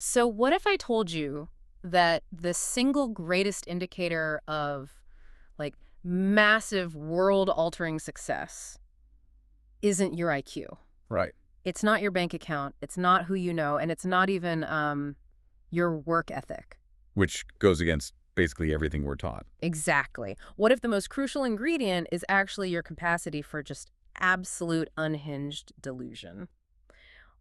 So what if I told you that the single greatest indicator of like massive world-altering success isn't your IQ? Right. It's not your bank account, it's not who you know, and it's not even your work ethic. Which goes against basically everything we're taught. Exactly. What if the most crucial ingredient is actually your capacity for just absolute unhinged delusion?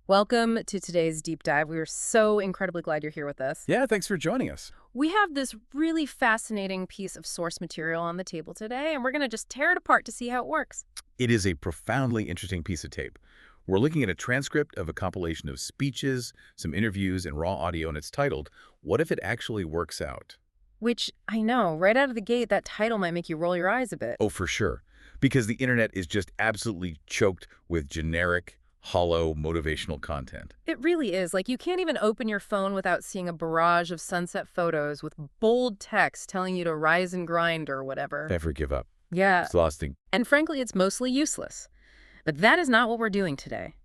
Welcome to today's deep dive. We are so incredibly glad you're here with us. Yeah, thanks for joining us. We have this really fascinating piece of source material on the table today, and we're going to just tear it apart to see how it works. It is a profoundly interesting piece of tape. We're looking at a transcript of a compilation of speeches, some interviews, and raw audio, and it's titled, What If It Actually Works Out? Which, I know, right out of the gate, that title might make you roll your eyes a bit. Oh, for sure. Because the internet is just absolutely choked with generic, hollow, motivational content. It really is. Like, you can't even open your phone without seeing a barrage of sunset photos with bold text telling you to rise and grind or whatever. Never give up. Yeah, Exhausting. and frankly, it's mostly useless. But that is not what we're doing today.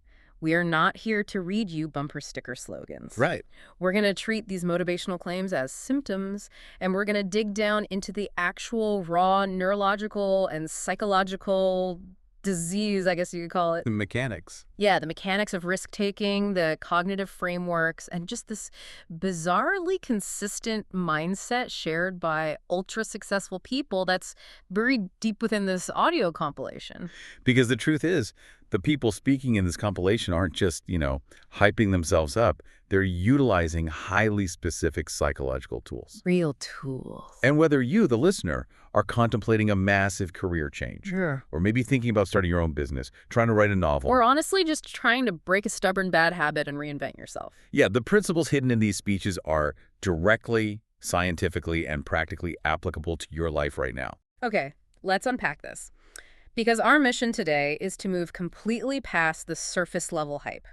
We are not here to read you bumper sticker slogans. Right. We're going to treat these motivational claims as symptoms, and we're going to dig down into the actual raw neurological and psychological disease, I guess you could call it. The mechanics. Yeah, the mechanics of risk-taking, the cognitive frameworks, and just this bizarrely consistent mindset shared by ultra-successful people that's buried deep within this audio compilation. Because the truth is, the people speaking in this compilation aren't just, hyping themselves up. They're utilizing highly specific psychological tools. Real tools. And whether you, the listener, are contemplating a massive career change, Sure. or maybe thinking about starting your own business, trying to write a novel. Or honestly, just trying to break a stubborn bad habit and reinvent yourself. Yeah, the principles hidden in these speeches are directly, scientifically, and practically applicable to your life right now. Okay, let's unpack this. Because our mission today is to move completely past the surface level hype.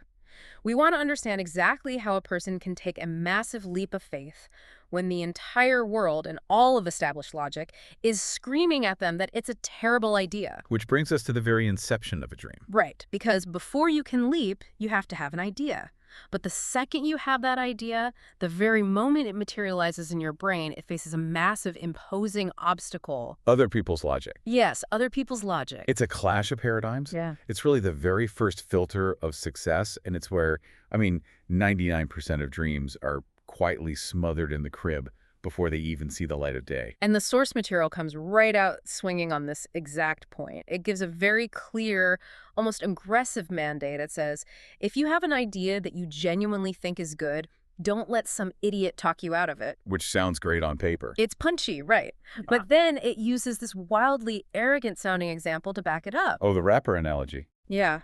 We want to understand exactly how a person can take a massive leap of faith when the entire world and all of established logic is screaming at them that it's a terrible idea. Which brings us to the very inception of a dream. Right, because before you can leap, you have to have an idea. But the second you have that idea, the very moment it materializes in your brain, it faces a massive, imposing obstacle. Other people's logic. Yes, other people's logic. It's a clash of paradigms. Yeah. It's really the very first filter of success, and it's where, 99% of dreams are quietly smothered in the crib before they even see the light of day. And the source material comes right out swinging on this exact point. It gives a very clear, almost aggressive mandate. It says, if you have an idea that you genuinely think is good, don't let some idiot talk you out of it. Which sounds great on paper. It's punchy, right? But then it uses this wildly arrogant sounding example to back it up. Oh, the rapper analogy. Yeah.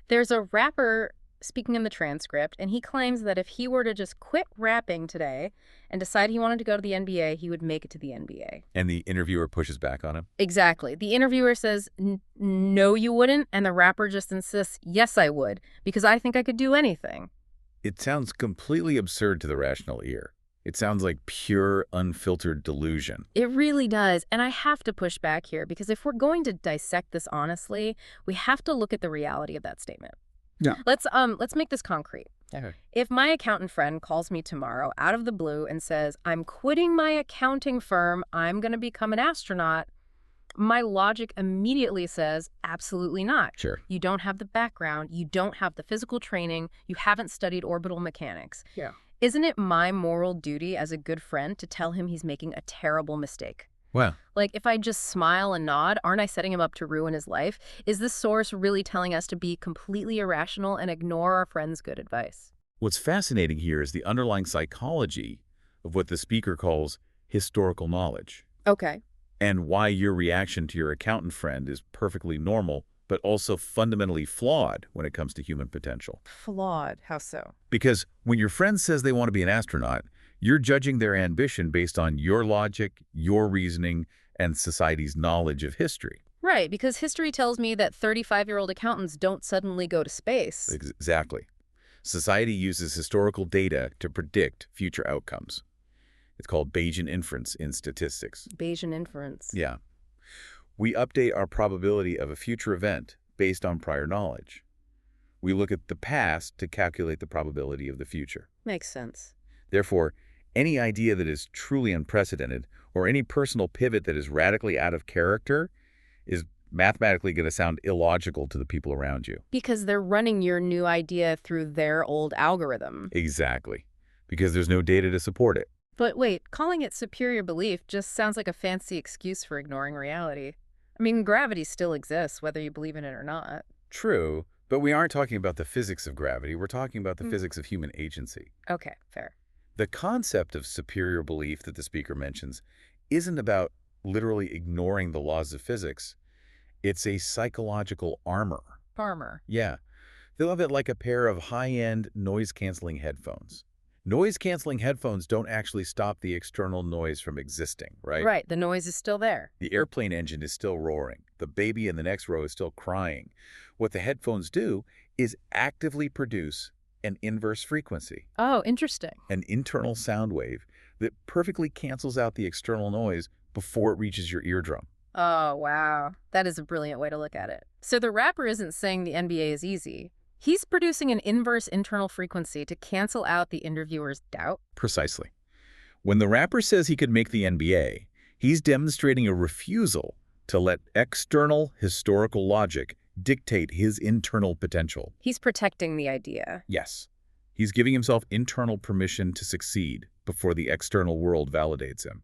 There's a rapper speaking in the transcript, and he claims that if he were to just quit rapping today and decide he wanted to go to the NBA, he would make it to the NBA. And the interviewer pushes back on him. Exactly. The interviewer says, no, you wouldn't. And the rapper just insists, yes, I would, because I think I could do anything. It sounds completely absurd to the rational ear. It sounds like pure, unfiltered delusion. It really does. And I have to push back here because if we're going to dissect this honestly, we have to look at the reality of that statement. Yeah. Let's make this concrete. Okay. If my accountant friend calls me tomorrow out of the blue and says, I'm quitting my accounting firm, I'm going to become an astronaut, my logic immediately says, absolutely not. Sure. You don't have the background, you don't have the physical training, you haven't studied orbital mechanics. Yeah. Isn't it my moral duty as a good friend to tell him he's making a terrible mistake? Well, Like, if I just smile and nod, aren't I setting him up to ruin his life? Is this source really telling us to be completely irrational and ignore our friend's good advice? what's fascinating here is the underlying psychology of what the speaker calls historical knowledge, Okay. and why your reaction to your accountant friend is perfectly normal, but also fundamentally flawed when it comes to human potential. Flawed. How so? Because when your friend says they want to be an astronaut, you're judging their ambition based on your logic, your reasoning, and society's knowledge of history. Right, because history tells me that 35-year-old accountants don't suddenly go to space. Exactly. Society uses historical data to predict future outcomes. It's called Bayesian inference in statistics. Bayesian inference. Yeah. We update our probability of a future event based on prior knowledge. We look at the past to calculate the probability of the future. Makes sense. Therefore, any idea that is truly unprecedented or any personal pivot that is radically out of character is mathematically going to sound illogical to the people around you. Because they're running your new idea through their old algorithm. Exactly. Because there's no data to support it. But wait, calling it superior belief just sounds like a fancy excuse for ignoring reality. I mean, gravity still exists, whether you believe in it or not. True, but we aren't talking about the physics of gravity. We're talking about the Mm. physics of human agency. Okay, fair. The concept of superior belief that the speaker mentions isn't about literally ignoring the laws of physics. It's a psychological armor. Farmer. Yeah. Think of it like a pair of high-end noise-canceling headphones. Noise-canceling headphones don't actually stop the external noise from existing, right? Right, the noise is still there. The airplane engine is still roaring. The baby in the next row is still crying. What the headphones do is actively produce an inverse frequency, Oh, interesting. an internal sound wave that perfectly cancels out the external noise before it reaches your eardrum. Oh, wow. That is a brilliant way to look at it. So the rapper isn't saying the NBA is easy. He's producing an inverse internal frequency to cancel out the interviewer's doubt. Precisely. When the rapper says he could make the NBA, he's demonstrating a refusal to let external historical logic dictate his internal potential. He's protecting the idea. Yes, he's giving himself internal permission to succeed before the external world validates him.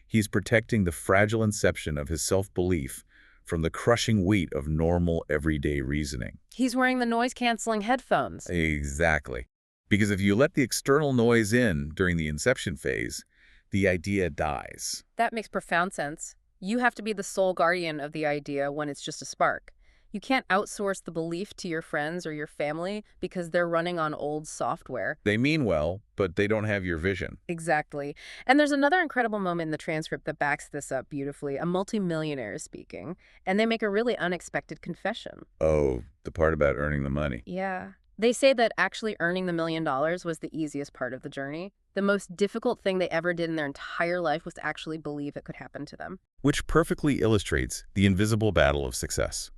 He's protecting the fragile inception of his self-belief from the crushing weight of normal, everyday reasoning. He's wearing the noise-canceling headphones. Exactly. Because if you let the external noise in during the inception phase, the idea dies. That makes profound sense. You have to be the sole guardian of the idea when it's just a spark. You can't outsource the belief to your friends or your family because they're running on old software. They mean well, but they don't have your vision. Exactly. And there's another incredible moment in the transcript that backs this up beautifully. A multimillionaire is speaking, and they make a really unexpected confession. Oh, the part about earning the money. Yeah. They say that actually earning the $1 million was the easiest part of the journey. The most difficult thing they ever did in their entire life was to actually believe it could happen to them. Which perfectly illustrates the invisible battle of success.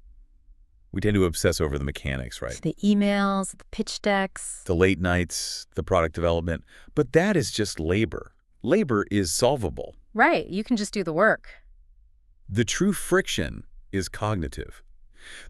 We tend to obsess over the mechanics, right? The emails, the pitch decks. The late nights, the product development. But that is just labor. Labor is solvable. Right. You can just do the work. The true friction is cognitive.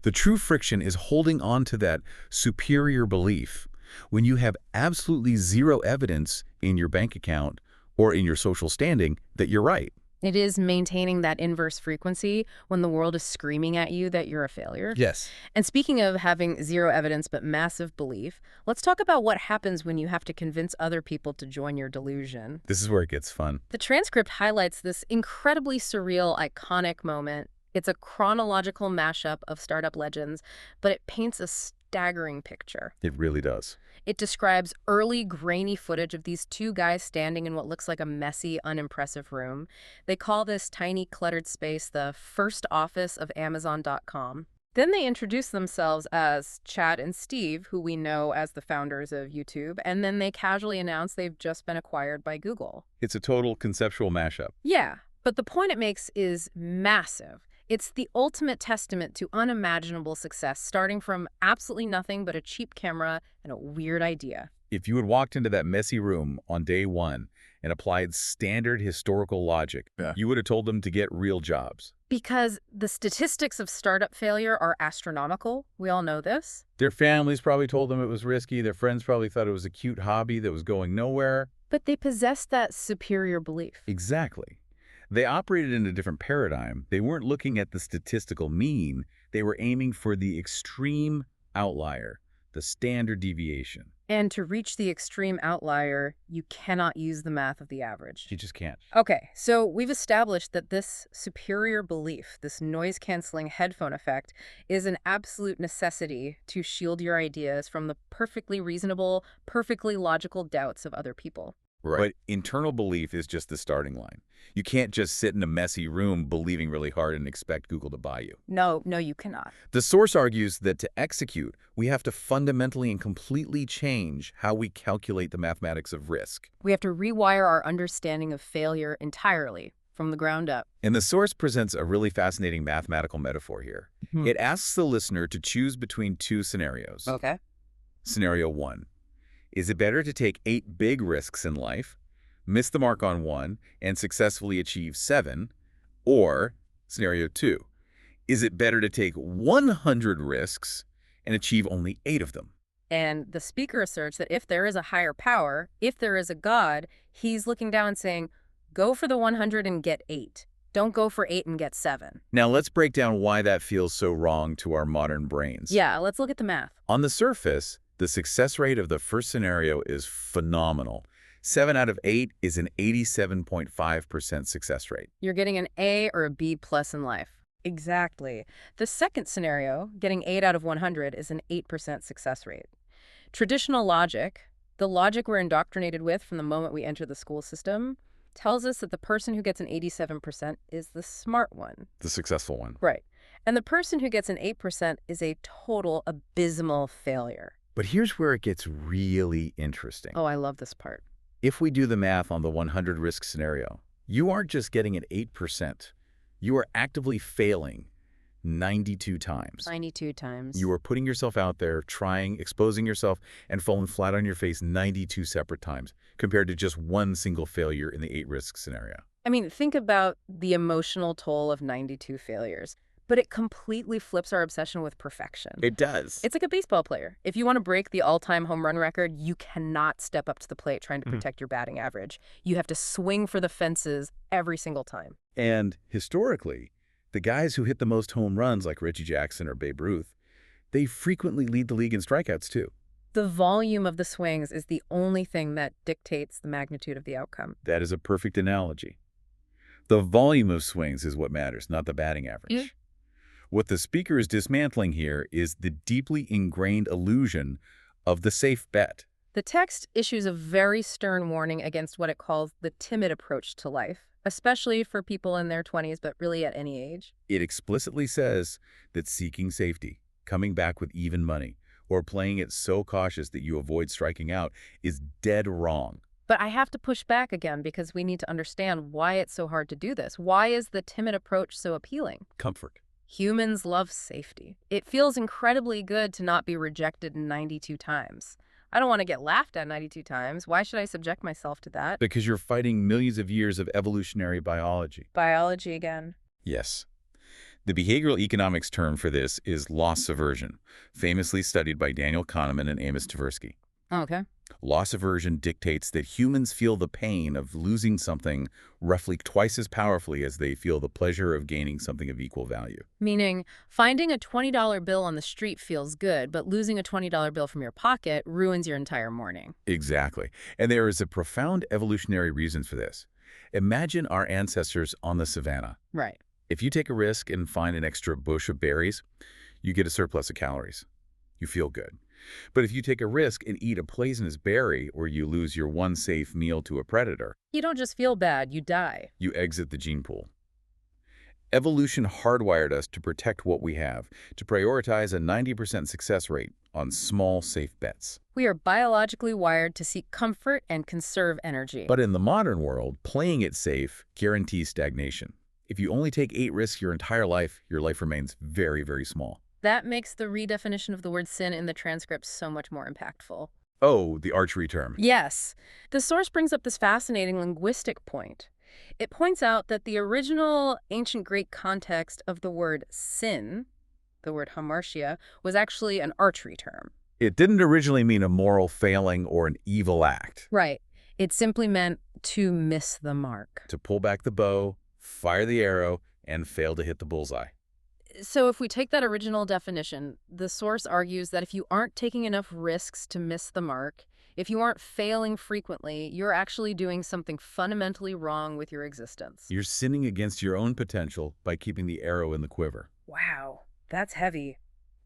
The true friction is holding on to that superior belief when you have absolutely zero evidence in your bank account or in your social standing that you're right. It is maintaining that inverse frequency when the world is screaming at you that you're a failure. Yes. And speaking of having zero evidence but massive belief, let's talk about what happens when you have to convince other people to join your delusion. This is where it gets fun. The transcript highlights this incredibly surreal, iconic moment. It's a chronological mashup of startup legends, but it paints a staggering picture. It really does. It describes early, grainy footage of these two guys standing in what looks like a messy, unimpressive room. They call this tiny, cluttered space the first office of Amazon.com. Then they introduce themselves as Chad and Steve, who we know as the founders of YouTube, and then they casually announce they've just been acquired by Google. It's a total conceptual mashup. Yeah, but the point it makes is massive. It's the ultimate testament to unimaginable success, starting from absolutely nothing but a cheap camera and a weird idea. If you had walked into that messy room on day one and applied standard historical logic, you would have told them to get real jobs. Because the statistics of startup failure are astronomical. We all know this. Their families probably told them it was risky. Their friends probably thought it was a cute hobby that was going nowhere. But they possess that superior belief. Exactly. They operated in a different paradigm. They weren't looking at the statistical mean. They were aiming for the extreme outlier, the standard deviation. And to reach the extreme outlier, you cannot use the math of the average. You just can't. Okay, so we've established that this superior belief, this noise-canceling headphone effect, is an absolute necessity to shield your ideas from the perfectly reasonable, perfectly logical doubts of other people. Right. But internal belief is just the starting line. You can't just sit in a messy room believing really hard and expect Google to buy you. No, you cannot. The source argues that to execute, we have to fundamentally and completely change how we calculate the mathematics of risk. We have to rewire our understanding of failure entirely, from the ground up. And the source presents a really fascinating mathematical metaphor here. It asks the listener to choose between two scenarios. Okay. Scenario 1. Is it better to take 8 big risks in life, miss the mark on 1, and successfully achieve 7? Or, Scenario 2. Is it better to take 100 risks and achieve only 8 of them? And the speaker asserts that if there is a higher power, if there is a God, he's looking down and saying, go for the 100 and get 8. Don't go for 8 and get 7. Now let's break down why that feels so wrong to our modern brains. Yeah, let's look at the math. On the surface, the success rate of the first scenario is phenomenal. 7 out of 8 is an 87.5% success rate. You're getting an A or a B plus in life. Exactly. The second scenario, getting 8 out of 100, is an 8% success rate. Traditional logic, the logic we're indoctrinated with from the moment we enter the school system, tells us that the person who gets an 87% is the smart one. The successful one. Right. And the person who gets an 8% is a total abysmal failure. But here's where it gets really interesting. Oh, I love this part. If we do the math on the 100 risk scenario, you aren't just getting an 8%. You are actively failing 92 times. 92 times. You are putting yourself out there, trying, exposing yourself, and falling flat on your face 92 separate times, compared to just one single failure in the 8-risk scenario. I mean, think about the emotional toll of 92 failures. But it completely flips our obsession with perfection. It does. It's like a baseball player. If you want to break the all-time home run record, you cannot step up to the plate trying to protect your batting average. You have to swing for the fences every single time. And historically, the guys who hit the most home runs, like Reggie Jackson or Babe Ruth, they frequently lead the league in strikeouts too. The volume of the swings is the only thing that dictates the magnitude of the outcome. That is a perfect analogy. The volume of swings is what matters, not the batting average. Yeah. What the speaker is dismantling here is the deeply ingrained illusion of the safe bet. The text issues a very stern warning against what it calls the timid approach to life, especially for people in their 20s, but really at any age. It explicitly says that seeking safety, coming back with even money, or playing it so cautious that you avoid striking out is dead wrong. But I have to push back again because we need to understand why it's so hard to do this. Why is the timid approach so appealing? Comfort. Humans love safety. It feels incredibly good to not be rejected 92 times. I don't want to get laughed at 92 times. Why should I subject myself to that? Because you're fighting millions of years of evolutionary biology. Biology again. Yes. The behavioral economics term for this is loss aversion, famously studied by Daniel Kahneman and Amos Tversky. Okay. Loss aversion dictates that humans feel the pain of losing something roughly twice as powerfully as they feel the pleasure of gaining something of equal value. Meaning, finding a $20 bill on the street feels good, but losing a $20 bill from your pocket ruins your entire morning. Exactly. And there is a profound evolutionary reason for this. Imagine our ancestors on the savannah. Right. If you take a risk and find an extra bush of berries, you get a surplus of calories. You feel good. But if you take a risk and eat a poisonous berry, or you lose your one safe meal to a predator, You don't just feel bad, you die. you exit the gene pool. Evolution hardwired us to protect what we have, to prioritize a 90% success rate on small, safe bets. We are biologically wired to seek comfort and conserve energy. But in the modern world, playing it safe guarantees stagnation. If you only take 8 risks your entire life, your life remains very, very small. That makes the redefinition of the word sin in the transcript so much more impactful. Oh, the archery term. Yes. The source brings up this fascinating linguistic point. It points out that the original ancient Greek context of the word sin, the word hamartia, was actually an archery term. It didn't originally mean a moral failing or an evil act. Right. It simply meant to miss the mark. To pull back the bow, fire the arrow, and fail to hit the bullseye. So if we take that original definition, the source argues that if you aren't taking enough risks to miss the mark, if you aren't failing frequently, you're actually doing something fundamentally wrong with your existence. You're sinning against your own potential by keeping the arrow in the quiver. Wow, that's heavy.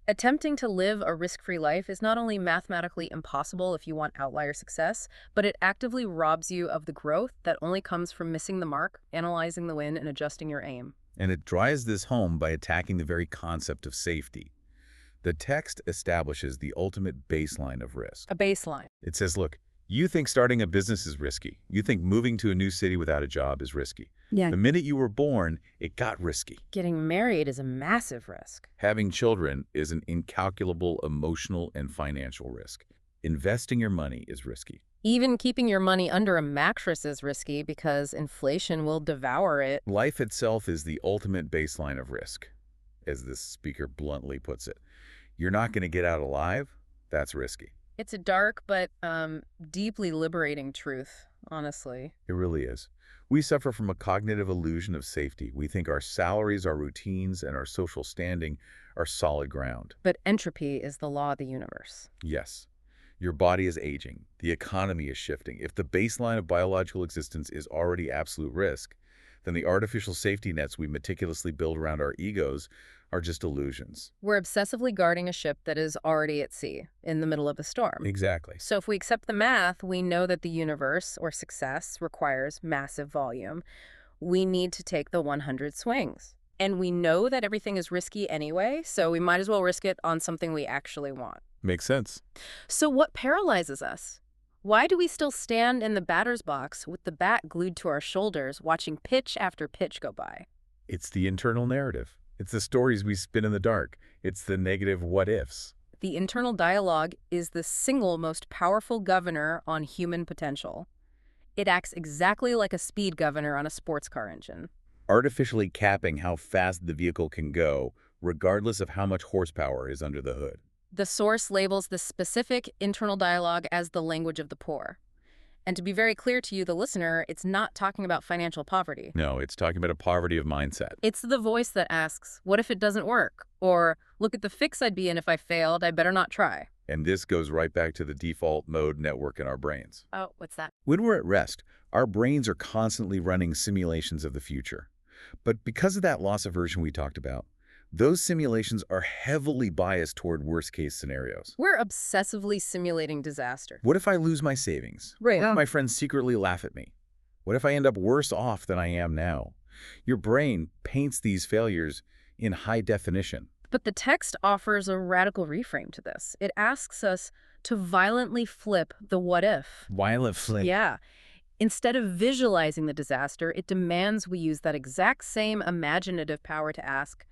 Attempting to live a risk-free life is not only mathematically impossible if you want outlier success, but it actively robs you of the growth that only comes from missing the mark, analyzing the wind, and adjusting your aim. And it drives this home by attacking the very concept of safety. The text establishes the ultimate baseline of risk. A baseline. It says, look, You think starting a business is risky. You think moving to a new city without a job is risky. Yeah. The minute you were born, it got risky. Getting married is a massive risk. Having children is an incalculable emotional and financial risk. Investing your money is risky. Even keeping your money under a mattress is risky because inflation will devour it. Life itself is the ultimate baseline of risk, as this speaker bluntly puts it. You're not going to get out alive? That's risky. It's a dark but deeply liberating truth, honestly. It really is. We suffer from a cognitive illusion of safety. We think our salaries, our routines, and our social standing are solid ground. But entropy is the law of the universe. Yes. Your body is aging. The economy is shifting. If the baseline of biological existence is already absolute risk, then the artificial safety nets we meticulously build around our egos are just illusions. We're obsessively guarding a ship that is already at sea, in the middle of a storm. Exactly. So if we accept the math, we know that the universe, or success, requires massive volume. We need to take the 100 swings. And we know that everything is risky anyway, so we might as well risk it on something we actually want. Makes sense. So what paralyzes us? Why do we still stand in the batter's box with the bat glued to our shoulders, watching pitch after pitch go by? It's the internal narrative. It's the stories we spin in the dark. It's the negative what-ifs. The internal dialogue is the single most powerful governor on human potential. It acts exactly like a speed governor on a sports car engine. Artificially capping how fast the vehicle can go, regardless of how much horsepower is under the hood. The source labels the specific internal dialogue as the language of the poor. And to be very clear to you, the listener, it's not talking about financial poverty. No, it's talking about a poverty of mindset. It's the voice that asks, what if it doesn't work? Or, look at the fix I'd be in if I failed, I better not try. And this goes right back to the default mode network in our brains. Oh, what's that? When we're at rest, our brains are constantly running simulations of the future. But because of that loss aversion we talked about, those simulations are heavily biased toward worst-case scenarios. We're obsessively simulating disaster. What if I lose my savings? Right. What if my friends secretly laugh at me? What if I end up worse off than I am now? Your brain paints these failures in high definition. But the text offers a radical reframe to this. It asks us to violently flip the what if. Violent flip. Yeah. Instead of visualizing the disaster, it demands we use that exact same imaginative power to ask,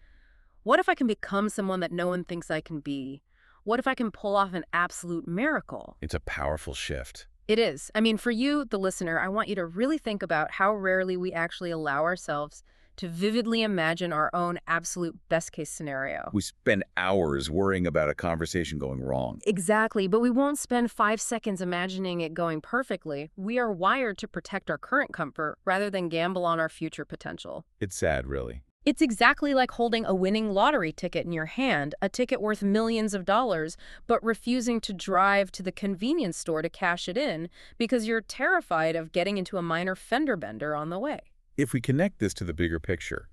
what if I can become someone that no one thinks I can be? What if I can pull off an absolute miracle? It's a powerful shift. It is. I mean, for you, the listener, I want you to really think about how rarely we actually allow ourselves to vividly imagine our own absolute best-case scenario. We spend hours worrying about a conversation going wrong. Exactly, but we won't spend 5 seconds imagining it going perfectly. We are wired to protect our current comfort rather than gamble on our future potential. It's sad, really. It's exactly like holding a winning lottery ticket in your hand, a ticket worth millions of dollars, but refusing to drive to the convenience store to cash it in because you're terrified of getting into a minor fender bender on the way. If we connect this to the bigger picture,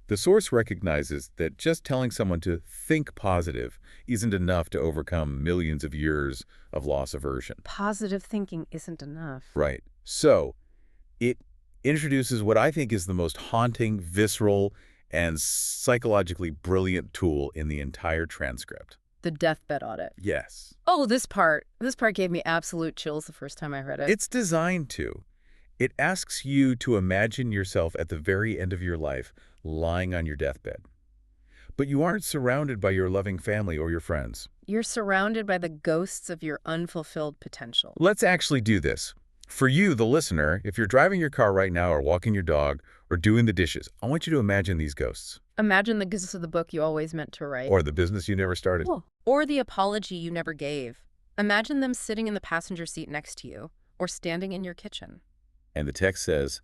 the source recognizes that just telling someone to think positive isn't enough to overcome millions of years of loss aversion. Positive thinking isn't enough. Right. So, it introduces what I think is the most haunting, visceral, and psychologically brilliant tool in the entire transcript. The deathbed audit. Yes. Oh, this part gave me absolute chills the first time I read it. It's designed to. It asks you to imagine yourself at the very end of your life, lying on your deathbed. But you aren't surrounded by your loving family or your friends. You're surrounded by the ghosts of your unfulfilled potential. Let's actually do this. For you, the listener, if you're driving your car right now or walking your dog or doing the dishes, I want you to imagine these ghosts. Imagine the ghosts of the book you always meant to write. Or the business you never started. Or the apology you never gave. Imagine them sitting in the passenger seat next to you or standing in your kitchen. And the text says,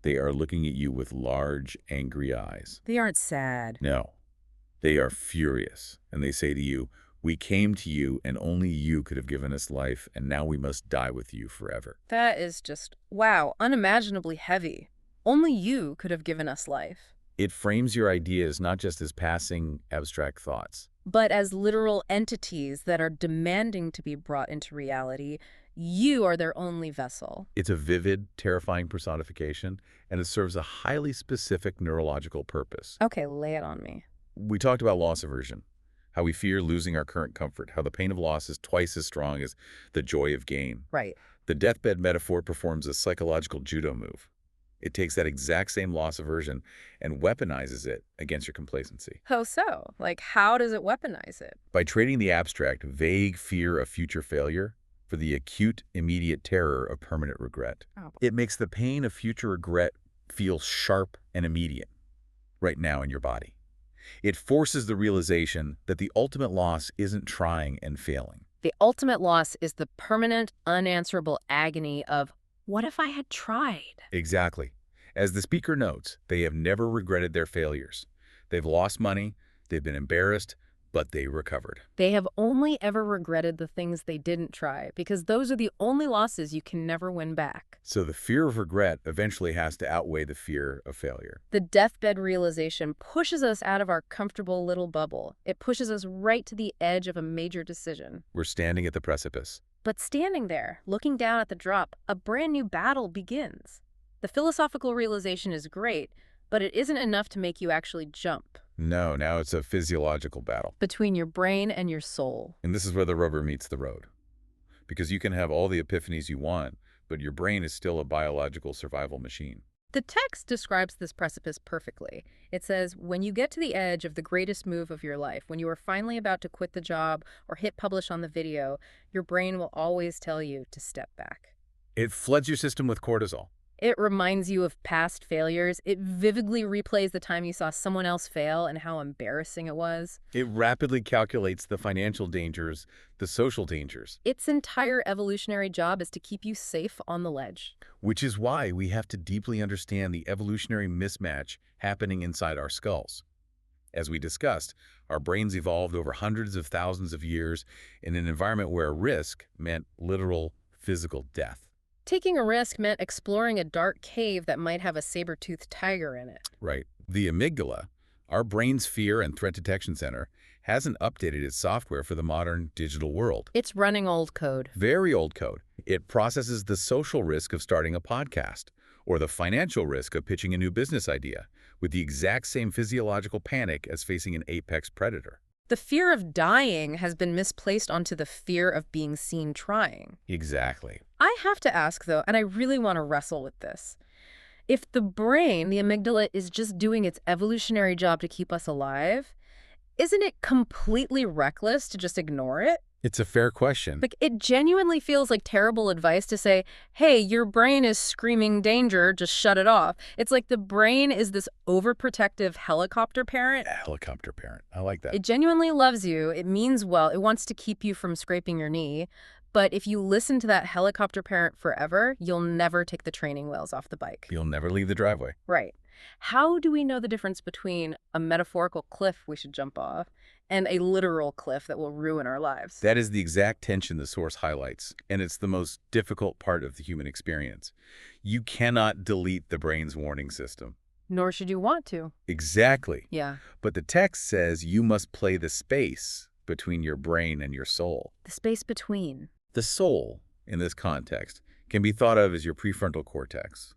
they are looking at you with large, angry eyes. They aren't sad. No, they are furious. And they say to you, we came to you and only you could have given us life, and now we must die with you forever. That is just, wow, unimaginably heavy. Only you could have given us life. It frames your ideas not just as passing, abstract thoughts, but as literal entities that are demanding to be brought into reality. You are their only vessel. It's a vivid, terrifying personification, and it serves a highly specific neurological purpose. Okay, lay it on me. We talked about loss aversion, how we fear losing our current comfort, how the pain of loss is twice as strong as the joy of gain. Right. The deathbed metaphor performs a psychological judo move. It takes that exact same loss aversion and weaponizes it against your complacency. Oh, so? Like, how does it weaponize it? By trading the abstract, vague fear of future failure for the acute, immediate terror of permanent regret. Oh. It makes the pain of future regret feel sharp and immediate, right now in your body. It forces the realization that the ultimate loss isn't trying and failing. The ultimate loss is the permanent, unanswerable agony of, what if I had tried? Exactly. As the speaker notes, they have never regretted their failures. They've lost money, they've been embarrassed, but they recovered. They have only ever regretted the things they didn't try, because those are the only losses you can never win back. So the fear of regret eventually has to outweigh the fear of failure. The deathbed realization pushes us out of our comfortable little bubble. It pushes us right to the edge of a major decision. We're standing at the precipice. But standing there, looking down at the drop, a brand new battle begins. The philosophical realization is great, but it isn't enough to make you actually jump. No, now it's a physiological battle. Between your brain and your soul. And this is where the rubber meets the road. Because you can have all the epiphanies you want, but your brain is still a biological survival machine. The text describes this precipice perfectly. It says, when you get to the edge of the greatest move of your life, when you are finally about to quit the job or hit publish on the video, your brain will always tell you to step back. It floods your system with cortisol. It reminds you of past failures. It vividly replays the time you saw someone else fail and how embarrassing it was. It rapidly calculates the financial dangers, the social dangers. Its entire evolutionary job is to keep you safe on the ledge. Which is why we have to deeply understand the evolutionary mismatch happening inside our skulls. As we discussed, our brains evolved over hundreds of thousands of years in an environment where risk meant literal physical death. Taking a risk meant exploring a dark cave that might have a saber-toothed tiger in it. Right. The amygdala, our brain's fear and threat detection center, hasn't updated its software for the modern digital world. It's running old code. Very old code. It processes the social risk of starting a podcast or the financial risk of pitching a new business idea with the exact same physiological panic as facing an apex predator. The fear of dying has been misplaced onto the fear of being seen trying. Exactly. I have to ask, though, and I really want to wrestle with this. If the brain, the amygdala, is just doing its evolutionary job to keep us alive, isn't it completely reckless to just ignore it? It's a fair question. Like, it genuinely feels like terrible advice to say, hey, your brain is screaming danger, just shut it off. It's like the brain is this overprotective helicopter parent. Helicopter parent. I like that. It genuinely loves you. It means well. It wants to keep you from scraping your knee. But if you listen to that helicopter parent forever, you'll never take the training wheels off the bike. You'll never leave the driveway. Right. How do we know the difference between a metaphorical cliff we should jump off and a literal cliff that will ruin our lives? That is the exact tension the source highlights, and it's the most difficult part of the human experience. You cannot delete the brain's warning system. Nor should you want to. Exactly. Yeah. But the text says you must play the space between your brain and your soul. The space between. The soul, in this context, can be thought of as your prefrontal cortex,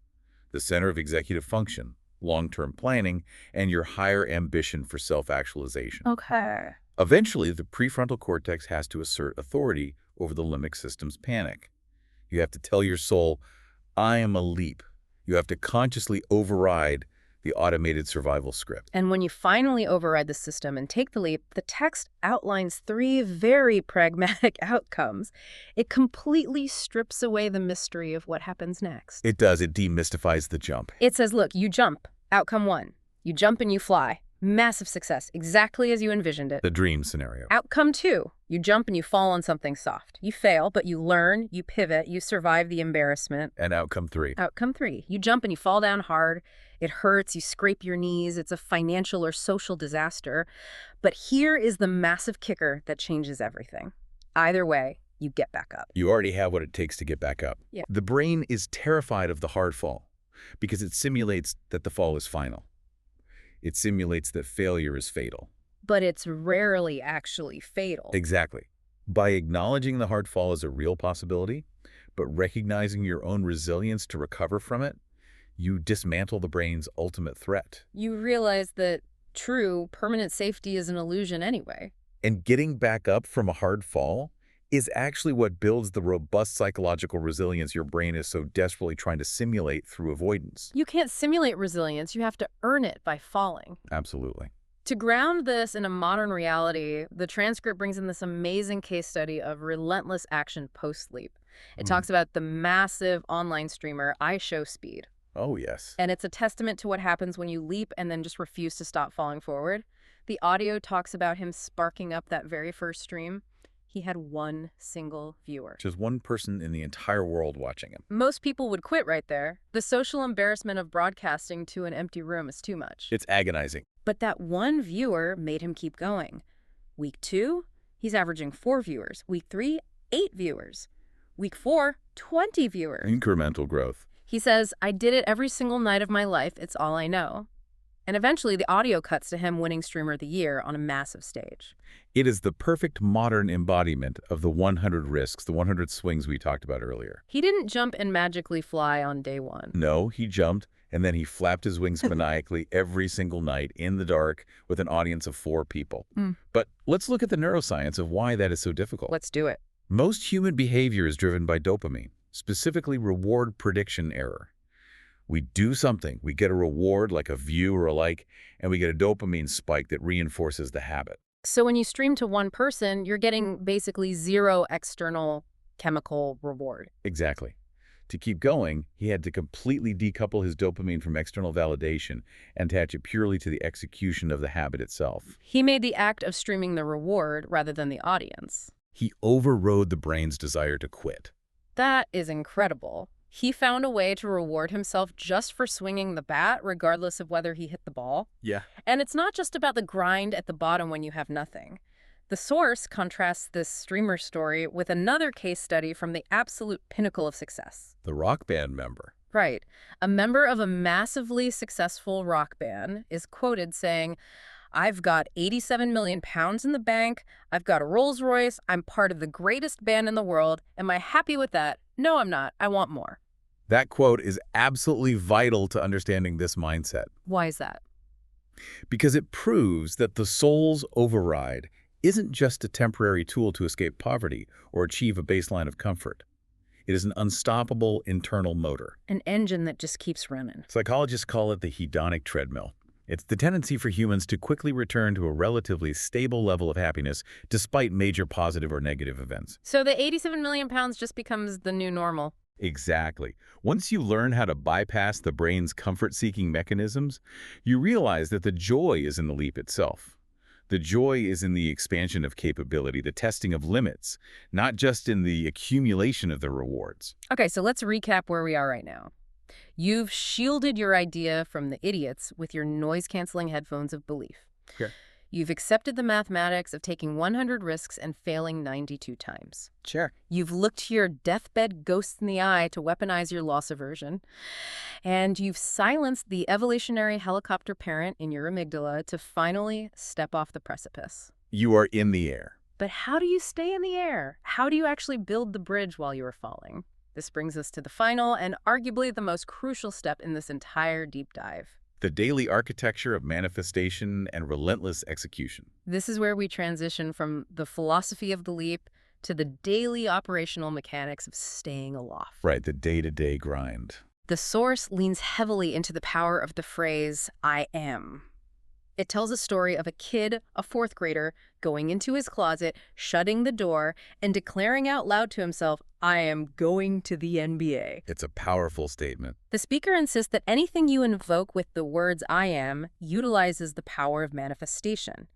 the center of executive function, long-term planning, and your higher ambition for self-actualization. Okay. Eventually, the prefrontal cortex has to assert authority over the limbic system's panic. You have to tell your soul, I am a leap. You have to consciously override the automated survival script. And when you finally override the system and take the leap, the text outlines 3 very pragmatic outcomes. It completely strips away the mystery of what happens next. It does. It demystifies the jump. It says, look, you jump. Outcome 1. You jump and you fly. Massive success, exactly as you envisioned it. The dream scenario. Outcome 2. You jump and you fall on something soft. You fail, but you learn, you pivot, you survive the embarrassment. And outcome 3. Outcome 3. You jump and you fall down hard. It hurts, you scrape your knees. It's a financial or social disaster. But here is the massive kicker that changes everything. Either way, you get back up. You already have what it takes to get back up. Yeah. The brain is terrified of the hard fall because it simulates that the fall is final. It simulates that failure is fatal. But it's rarely actually fatal. Exactly. By acknowledging the hard fall as a real possibility, but recognizing your own resilience to recover from it, you dismantle the brain's ultimate threat. You realize that true, permanent safety is an illusion anyway. And getting back up from a hard fall is actually what builds the robust psychological resilience your brain is so desperately trying to simulate through avoidance. You can't simulate resilience, you have to earn it by falling. Absolutely. To ground this in a modern reality, the transcript brings in this amazing case study of relentless action post-sleep. It talks about the massive online streamer iShowSpeed. Oh, yes. And it's a testament to what happens when you leap and then just refuse to stop falling forward. The audio talks about him sparking up that very first stream. He had one single viewer. Just one person in the entire world watching him. Most people would quit right there. The social embarrassment of broadcasting to an empty room is too much. It's agonizing. But that one viewer made him keep going. Week 2, he's averaging 4 viewers. Week 3, 8 viewers. Week 4, 20 viewers. Incremental growth. He says, I did it every single night of my life. It's all I know. And eventually the audio cuts to him winning Streamer of the Year on a massive stage. It is the perfect modern embodiment of the 100 risks, the 100 swings we talked about earlier. He didn't jump and magically fly on day 1. No, he jumped, and then he flapped his wings maniacally every single night in the dark with an audience of 4 people. But let's look at the neuroscience of why that is so difficult. Let's do it. Most human behavior is driven by dopamine, specifically reward prediction error. We do something, we get a reward like a view or a like, and we get a dopamine spike that reinforces the habit. So when you stream to one person, you're getting basically 0 external chemical reward. Exactly. To keep going, he had to completely decouple his dopamine from external validation and attach it purely to the execution of the habit itself. He made the act of streaming the reward rather than the audience. He overrode the brain's desire to quit. That is incredible. He found a way to reward himself just for swinging the bat, regardless of whether he hit the ball. Yeah. And it's not just about the grind at the bottom when you have nothing. The source contrasts this streamer story with another case study from the absolute pinnacle of success. The rock band member. Right. A member of a massively successful rock band is quoted saying, I've got 87 million pounds in the bank, I've got a Rolls Royce, I'm part of the greatest band in the world. Am I happy with that? No, I'm not. I want more. That quote is absolutely vital to understanding this mindset. Why is that? Because it proves that the soul's override isn't just a temporary tool to escape poverty or achieve a baseline of comfort. It is an unstoppable internal motor. An engine that just keeps running. Psychologists call it the hedonic treadmill. It's the tendency for humans to quickly return to a relatively stable level of happiness despite major positive or negative events. So the 87 million pounds just becomes the new normal. Exactly. Once you learn how to bypass the brain's comfort-seeking mechanisms, you realize that the joy is in the leap itself. The joy is in the expansion of capability, the testing of limits, not just in the accumulation of the rewards. Okay, so let's recap where we are right now. You've shielded your idea from the idiots with your noise-canceling headphones of belief. Okay. You've accepted the mathematics of taking 100 risks and failing 92 times. Sure. You've looked your deathbed ghosts in the eye to weaponize your loss aversion. And you've silenced the evolutionary helicopter parent in your amygdala to finally step off the precipice. You are in the air. But how do you stay in the air? How do you actually build the bridge while you are falling? This brings us to the final and arguably the most crucial step in this entire deep dive. The daily architecture of manifestation and relentless execution. This is where we transition from the philosophy of the leap to the daily operational mechanics of staying aloft. Right, the day-to-day grind. The source leans heavily into the power of the phrase, I am. It tells a story of a kid, a 4th grader, going into his closet, shutting the door, and declaring out loud to himself, I am going to the NBA. It's a powerful statement. The speaker insists that anything you invoke with the words I am utilizes the power of manifestation.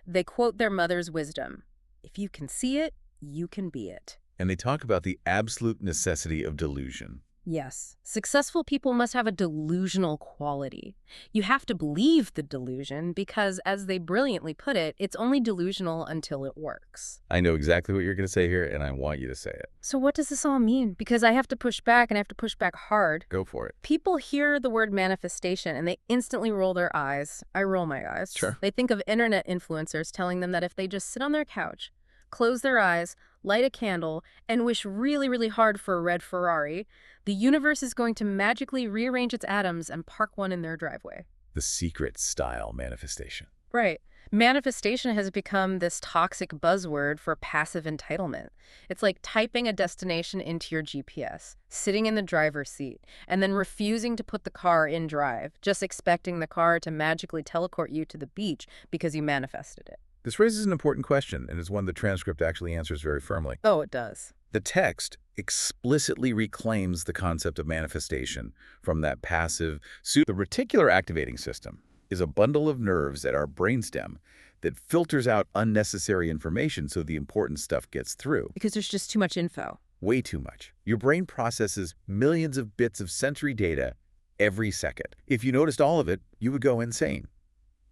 They quote their mother's wisdom. If you can see it, you can be it. And they talk about the absolute necessity of delusion. Yes. Successful people must have a delusional quality. You have to believe the delusion because, as they brilliantly put it, it's only delusional until it works. I know exactly what you're going to say here, and I want you to say it. So what does this all mean? Because I have to push back, and I have to push back hard. Go for it. People hear the word manifestation, and they instantly roll their eyes. I roll my eyes. Sure. They think of internet influencers telling them that if they just sit on their couch, close their eyes, light a candle, and wish really, really hard for a red Ferrari, the universe is going to magically rearrange its atoms and park one in their driveway. The secret style manifestation. Right. Manifestation has become this toxic buzzword for passive entitlement. It's like typing a destination into your GPS, sitting in the driver's seat, and then refusing to put the car in drive, just expecting the car to magically teleport you to the beach because you manifested it. This raises an important question, and is one the transcript actually answers very firmly. Oh, it does. The text explicitly reclaims the concept of manifestation from that passive The reticular activating system is a bundle of nerves at our brainstem that filters out unnecessary information so the important stuff gets through. Because there's just too much info. Way too much. Your brain processes millions of bits of sensory data every second. If you noticed all of it, you would go insane.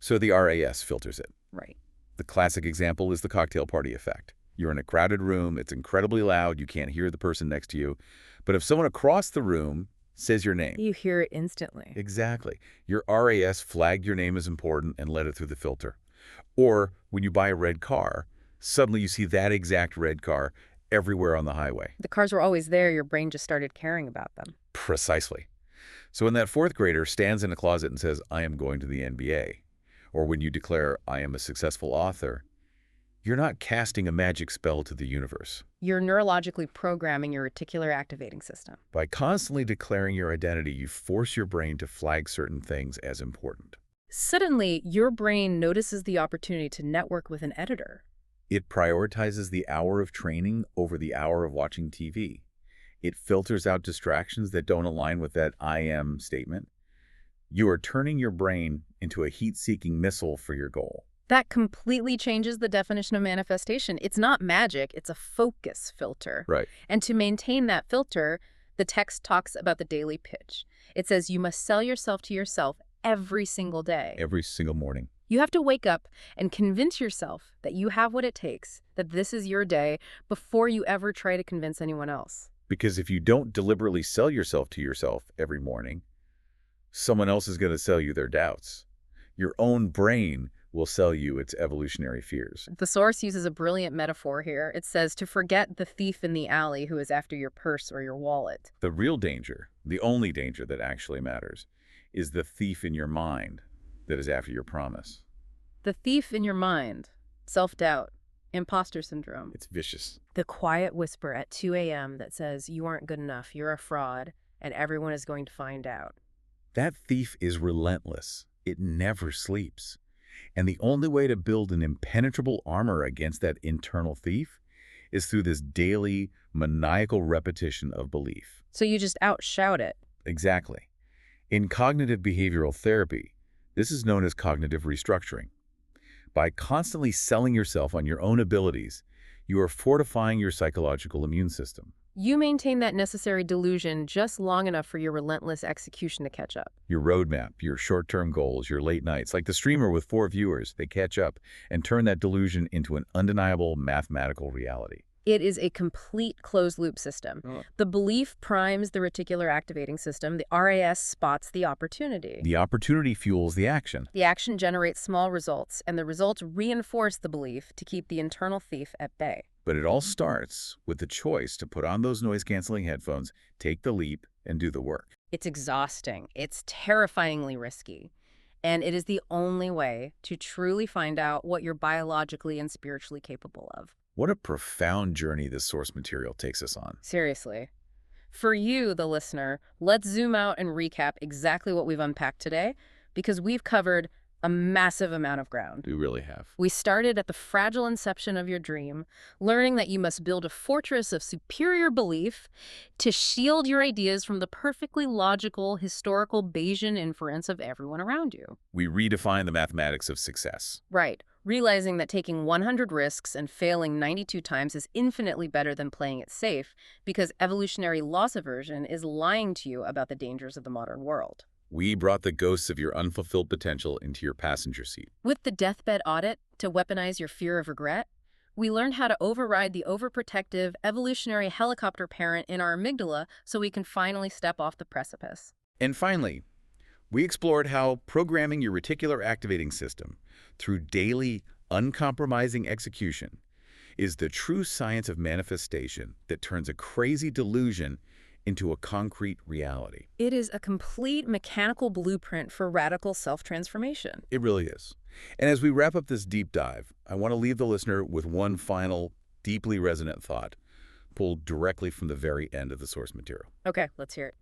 So the RAS filters it. Right. The classic example is the cocktail party effect. You're in a crowded room, it's incredibly loud, you can't hear the person next to you. But if someone across the room says your name. You hear it instantly. Exactly. Your RAS flagged your name as important and let it through the filter. Or when you buy a red car, suddenly you see that exact red car everywhere on the highway. The cars were always there, your brain just started caring about them. Precisely. So when that fourth grader stands in a closet and says, I am going to the NBA, or when you declare, I am a successful author, you're not casting a magic spell to the universe. You're neurologically programming your reticular activating system. By constantly declaring your identity, you force your brain to flag certain things as important. Suddenly, your brain notices the opportunity to network with an editor. It prioritizes the hour of training over the hour of watching TV. It filters out distractions that don't align with that I am statement. You are turning your brain into a heat-seeking missile for your goal. That completely changes the definition of manifestation. It's not magic, it's a focus filter. Right. And to maintain that filter, the text talks about the daily pitch. It says you must sell yourself to yourself every single day. Every single morning. You have to wake up and convince yourself that you have what it takes, that this is your day, before you ever try to convince anyone else. Because if you don't deliberately sell yourself to yourself every morning, someone else is going to sell you their doubts. Your own brain will sell you its evolutionary fears. The source uses a brilliant metaphor here. It says to forget the thief in the alley who is after your purse or your wallet. The real danger, the only danger that actually matters, is the thief in your mind that is after your promise. The thief in your mind. Self-doubt. Imposter syndrome. It's vicious. The quiet whisper at 2 a.m. that says you aren't good enough, you're a fraud, and everyone is going to find out. That thief is relentless. It never sleeps. And the only way to build an impenetrable armor against that internal thief is through this daily, maniacal repetition of belief. So you just outshout it. Exactly. In cognitive behavioral therapy, this is known as cognitive restructuring. By constantly selling yourself on your own abilities, you are fortifying your psychological immune system. You maintain that necessary delusion just long enough for your relentless execution to catch up. Your roadmap, your short-term goals, your late nights, like the streamer with 4 viewers, they catch up and turn that delusion into an undeniable mathematical reality. It is a complete closed-loop system. Oh. The belief primes the reticular activating system. The RAS spots the opportunity. The opportunity fuels the action. The action generates small results, and the results reinforce the belief to keep the internal thief at bay. But it all starts with the choice to put on those noise-canceling headphones, take the leap, and do the work. It's exhausting. It's terrifyingly risky. And it is the only way to truly find out what you're biologically and spiritually capable of. What a profound journey this source material takes us on. Seriously. For you, the listener, let's zoom out and recap exactly what we've unpacked today, because we've covered a massive amount of ground. We really have. We started at the fragile inception of your dream, learning that you must build a fortress of superior belief to shield your ideas from the perfectly logical, historical Bayesian inference of everyone around you. We redefine the mathematics of success. Right. Realizing that taking 100 risks and failing 92 times is infinitely better than playing it safe, because evolutionary loss aversion is lying to you about the dangers of the modern world. We brought the ghosts of your unfulfilled potential into your passenger seat. With the deathbed audit to weaponize your fear of regret, we learned how to override the overprotective, evolutionary helicopter parent in our amygdala so we can finally step off the precipice. And finally, we explored how programming your reticular activating system through daily, uncompromising execution is the true science of manifestation that turns a crazy delusion into a concrete reality. It is a complete mechanical blueprint for radical self-transformation. It really is. And as we wrap up this deep dive, I want to leave the listener with one final, deeply resonant thought, pulled directly from the very end of the source material. Okay, let's hear it.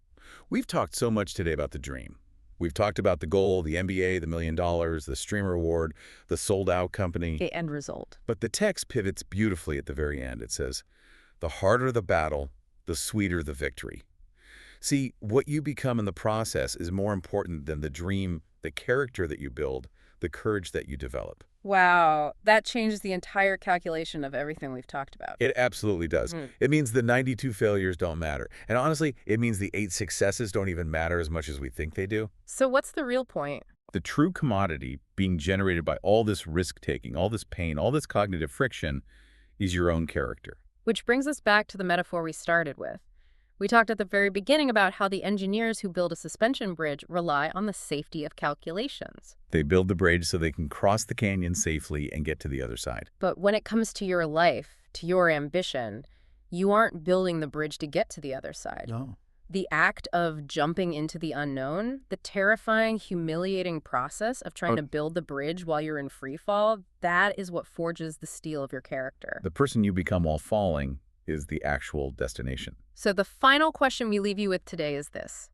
We've talked so much today about the dream. We've talked about the goal, the MBA, the $1 million, the streamer award, the sold-out company. The end result. But the text pivots beautifully at the very end. It says, the harder the battle, the sweeter the victory. See, what you become in the process is more important than the dream, the character that you build, the courage that you develop. Wow, that changes the entire calculation of everything we've talked about. It absolutely does. Mm. It means the 92 failures don't matter. And honestly, it means the 8 successes don't even matter as much as we think they do. So what's the real point? The true commodity being generated by all this risk-taking, all this pain, all this cognitive friction is your own character. Which brings us back to the metaphor we started with. We talked at the very beginning about how the engineers who build a suspension bridge rely on the safety of calculations. They build the bridge so they can cross the canyon safely and get to the other side. But when it comes to your life, to your ambition, you aren't building the bridge to get to the other side. No. The act of jumping into the unknown, the terrifying, humiliating process of trying to build the bridge while you're in free fall, that is what forges the steel of your character. The person you become while falling is the actual destination. So the final question we leave you with today is this.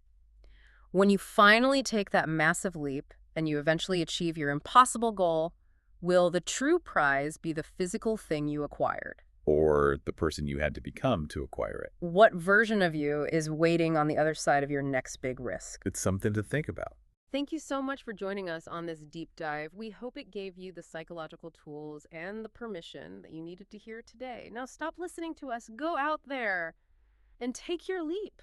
When you finally take that massive leap and you eventually achieve your impossible goal, will the true prize be the physical thing you acquired? Or the person you had to become to acquire it. What version of you is waiting on the other side of your next big risk? It's something to think about. Thank you so much for joining us on this deep dive. We hope it gave you the psychological tools and the permission that you needed to hear today. Now stop listening to us. Go out there and take your leap.